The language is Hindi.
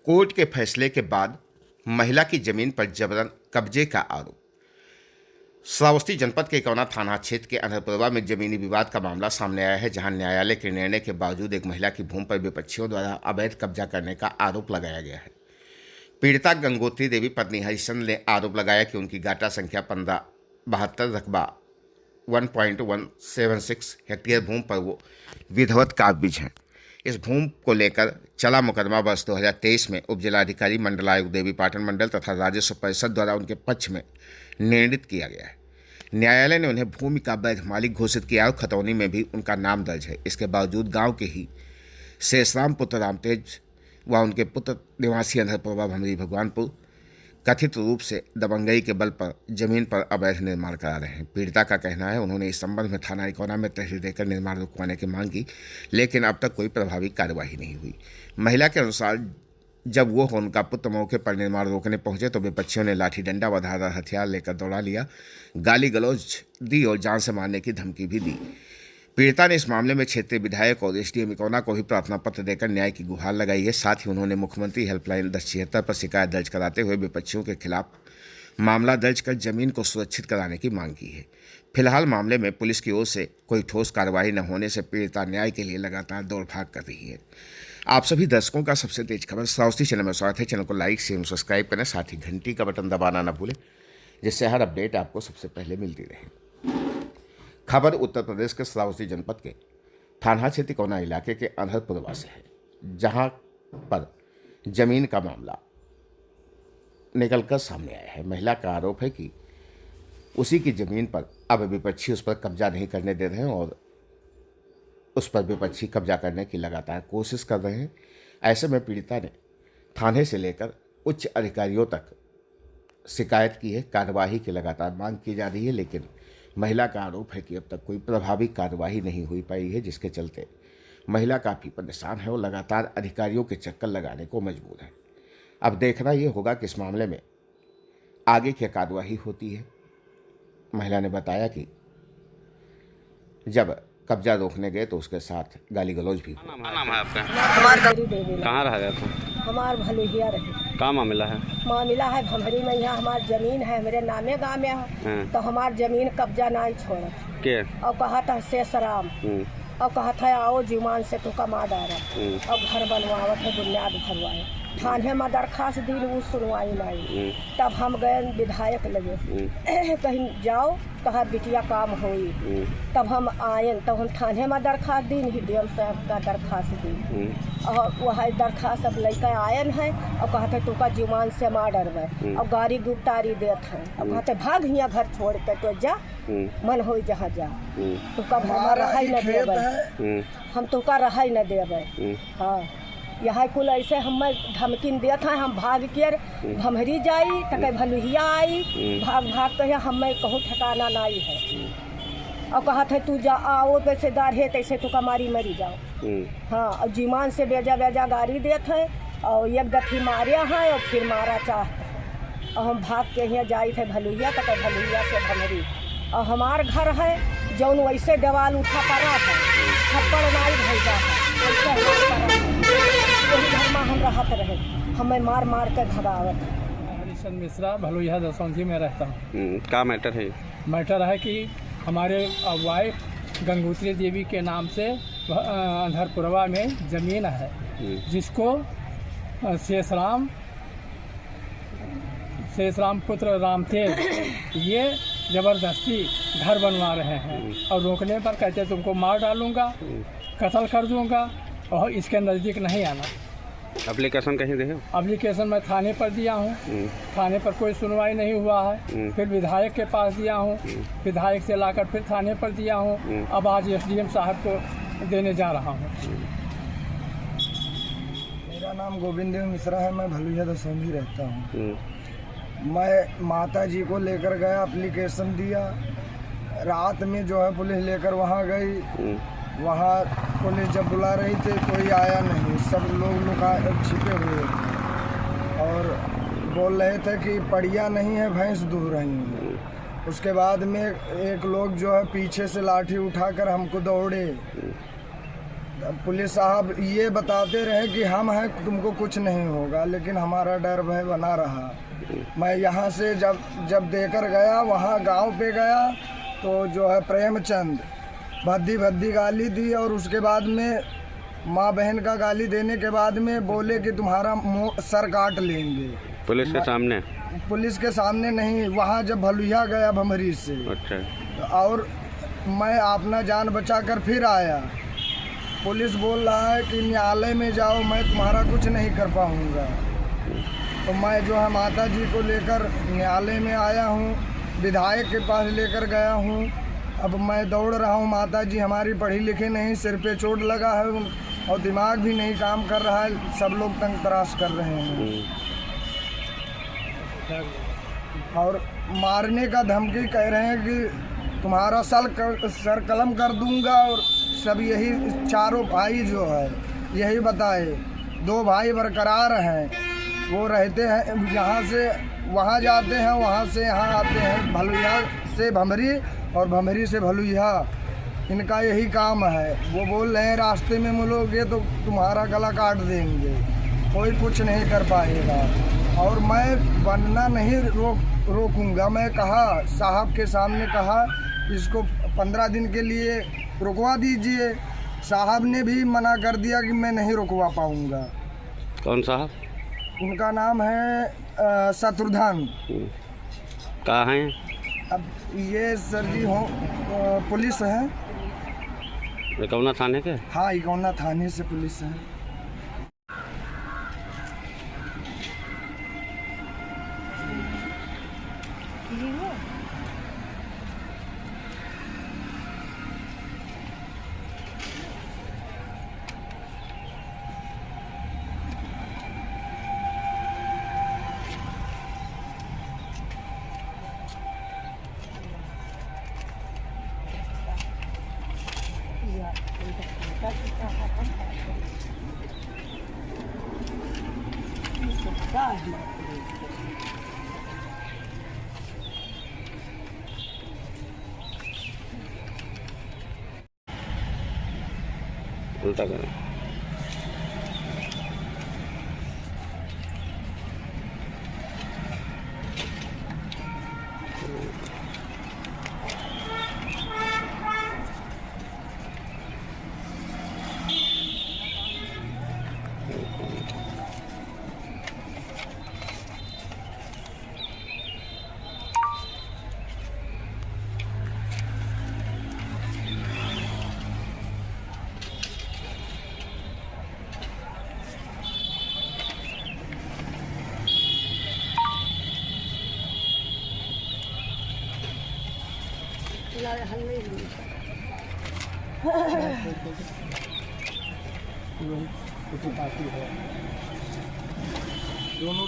कोर्ट के फैसले के बाद महिला की जमीन पर जबरन कब्जे का आरोप। श्रावस्ती जनपद के इकौना थाना क्षेत्र के अनहरपुरवा में जमीनी विवाद का मामला सामने आया है, जहां न्यायालय के निर्णय के बावजूद एक महिला की भूमि पर विपक्षियों द्वारा अवैध कब्जा करने का आरोप लगाया गया है। पीड़िता गंगोत्री देवी पत्नी हरिचंद ने आरोप लगाया कि उनकी गाटा संख्या 1572 रकबा 1.176 हेक्टेयर भूमि पर वो विधिवत काबिज हैं। इस भूमि को लेकर चला मुकदमा वर्ष 2023 में उप जिलाधिकारी मंडलायुक्त देवी पाटन मंडल तथा राजस्व परिषद द्वारा उनके पक्ष में निर्णित किया गया है। न्यायालय ने उन्हें भूमि का वैध मालिक घोषित किया और खतौनी में भी उनका नाम दर्ज है। इसके बावजूद गांव के ही शेषराम पुत्र रामतेज व उनके पुत्र निवासी अनहरपुरवा भमरी भगवानपुर कथित रूप से दबंगई के बल पर जमीन पर अवैध निर्माण करा रहे हैं। पीड़िता का कहना है उन्होंने इस संबंध में थाना इकौना में तहरीर देकर निर्माण रुकवाने की मांग की, लेकिन अब तक कोई प्रभावी कार्रवाई नहीं हुई। महिला के अनुसार जब वो उनका पुत्र मौके पर निर्माण रोकने पहुंचे तो विपक्षियों ने लाठी डंडा व धारदार हथियार लेकर दौड़ा लिया, गाली गलौज दी और जान से मारने की धमकी भी दी। पीड़िता ने इस मामले में क्षेत्रीय विधायक और एसडीएम इकौना को भी प्रार्थना पत्र देकर न्याय की गुहार लगाई है। साथ ही उन्होंने मुख्यमंत्री हेल्पलाइन 1076 पर शिकायत दर्ज कराते हुए विपक्षियों के खिलाफ मामला दर्ज कर जमीन को सुरक्षित कराने की मांग की है। फिलहाल मामले में पुलिस की ओर से कोई ठोस कार्रवाई न होने से पीड़िता न्याय के लिए लगातार दौड़ भाग कर रही है। आप सभी दर्शकों का सबसे तेज खबर श्रावस्ती चैनल में स्वागत है। चैनल को लाइक शेयर सब्सक्राइब करें, साथ ही घंटी का बटन दबाना न भूलें, जिससे हर अपडेट आपको सबसे पहले मिलती रहे। खबर उत्तर प्रदेश के श्रावस्ती जनपद के थाना क्षेत्र कोना इलाके के अनहरपुरवा से है, जहां पर जमीन का मामला निकलकर सामने आया है। महिला का आरोप है कि उसी की जमीन पर अब विपक्षी उस पर कब्जा नहीं करने दे रहे हैं और उस पर विपक्षी कब्जा करने की लगातार कोशिश कर रहे हैं। ऐसे में पीड़िता ने थाने से लेकर उच्च अधिकारियों तक शिकायत की है। कार्यवाही की लगातार मांग की जा रही है, लेकिन महिला का आरोप है कि अब तक कोई प्रभावी कार्यवाही नहीं हुई पाई है, जिसके चलते महिला काफ़ी परेशान है और लगातार अधिकारियों के चक्कर लगाने को मजबूर है। अब देखना ये होगा कि इस मामले में आगे क्या कार्यवाही होती है। महिला ने बताया कि जब कब्जा रोकने गए तो उसके साथ गाली गलौज भी हुई। क्या नाम है आपका? कहाँ रह गया था? हमार भलुहिया रहे। क्या मामला है? मामला है भमरी में, यहाँ हमार जमीन है, मेरे नामे गाँव में है। तो हमार जमीन कब्जा नहीं छोड़ा के और कहा था शेषराम और कहा था आओ जुमान से तो कमा डारा और घर बनवावत है, बुनियाद भरवाए। थाने में दरखास्त दी, वो सुनवाई नहीं। तब हम गए विधायक लगे, कहीं जाओ कहा बिटिया काम होई। तब हम आए, तब हम थाने में दरखास्त दी, डीएम साहब का दरखास्त दी और वह दरखास्त अब लेकर आयन है और कहते तू का जुमान से मार डरवे और गाड़ी गुप्तारी देत है और कहते भाग यहाँ घर छोड़ के तो जा मन हो जहाँ जा, तू का रहा न देवे, हम तू का रहा न देवे। हाँ, यहाँ कुल ऐसे हम धमकी देत हैं, हम भाग के भमरी जाई तो कहीं भलुहिया आई, भाग भाग के हमें कहूँ ठिकाना नहीं है और कहा था तू जा आओ पैसेदार है तैसे तो कमारी मरी जाओ। हाँ, और जीमान से बेजा बेजा गाड़ी देत है और एक दफी मारे हैं और फिर मारा चाह और हम भाग के यहाँ जाई थे भलुहिया तो भलुहिया से भमरी और हमार घर है जौन वैसे दीवाल उठा पड़ा है, थप्पड़ नहीं भेजा है, वैसे हमार वही घर में हम रहत रहे, हमें मार मार के भगावत। हरिचंद मिश्रा भलुहिया दसौंधी में रहता हूँ। क्या मैटर है? मैटर है कि हमारे वाइफ गंगोत्री देवी के नाम से अनहरपुरवा में ज़मीन है, जिसको शेषराम पुत्र रामतेज ये ज़बरदस्ती घर बनवा रहे हैं और रोकने पर कहते तुमको मार डालूँगा, कत्ल कर दूँगा और इसके नज़दीक नहीं आना। एप्लीकेशन कहीं दे? एप्लीकेशन मैं थाने पर दिया हूँ, थाने पर कोई सुनवाई नहीं हुआ है। फिर विधायक के पास दिया हूँ, विधायक से लाकर फिर थाने पर दिया हूँ। अब आज एसडीएम साहब को देने जा रहा हूँ। मेरा नाम गोविंद मिश्रा है, मैं भलुहिया दसौंधी रहता हूँ। मैं माता जी को लेकर गया, एप्लीकेशन दिया, रात में जो है पुलिस लेकर वहाँ गई। वहाँ पुलिस जब बुला रही थी कोई आया नहीं, सब लोग लुका छिपे हुए थे और बोल रहे थे कि पड़िया नहीं है, भैंस दूह रही हैं। उसके बाद में एक लोग जो है पीछे से लाठी उठाकर हमको दौड़े, पुलिस साहब ये बताते रहे कि हम हैं, तुमको कुछ नहीं होगा, लेकिन हमारा डर भय बना रहा। मैं यहाँ से जब देकर गया, वहाँ गांव पे गया तो जो है प्रेमचंद भद्दी गाली दी, और उसके बाद में माँ बहन का गाली देने के बाद में बोले कि तुम्हारा सर काट लेंगे। पुलिस के सामने? पुलिस के सामने नहीं, वहाँ जब भलुइया गया भमरी से। अच्छा। और मैं अपना जान बचा कर फिर आया। पुलिस बोल रहा है कि न्यायालय में जाओ, मैं तुम्हारा कुछ नहीं कर पाऊँगा। तो मैं जो है माता जी को लेकर न्यायालय में आया हूँ, विधायक के पास लेकर गया हूँ। अब मैं दौड़ रहा हूँ, माता जी हमारी पढ़ी लिखी नहीं, सिर पे चोट लगा है और दिमाग भी नहीं काम कर रहा है, सब लोग तंग तराश कर रहे हैं और मारने का धमकी कह रहे हैं कि तुम्हारा सर कलम कर दूंगा। और सब यही चारों भाई जो है यही बताए, 2 भाई बरकरार हैं, वो रहते हैं यहाँ से वहाँ जाते हैं, वहाँ से यहाँ आते हैं, भलुइया से भमरी और भमरी से भलुइया, इनका यही काम है। वो बोल रहे हैं रास्ते में मिलोगे तो तुम्हारा गला काट देंगे, कोई कुछ नहीं कर पाएगा। और मैं बनना नहीं रोकूंगा। मैं कहा साहब के सामने, कहा इसको 15 दिन के लिए रुकवा दीजिए। साहब ने भी मना कर दिया कि मैं नहीं रुकवा पाऊंगा। कौन साहब? उनका नाम है शत्रुधन। कहाँ हैं? अब ये सर जी हो पुलिस है। इकौना थाने के? हाँ, इकौना थाने से पुलिस है। उल्टा करें। दोनों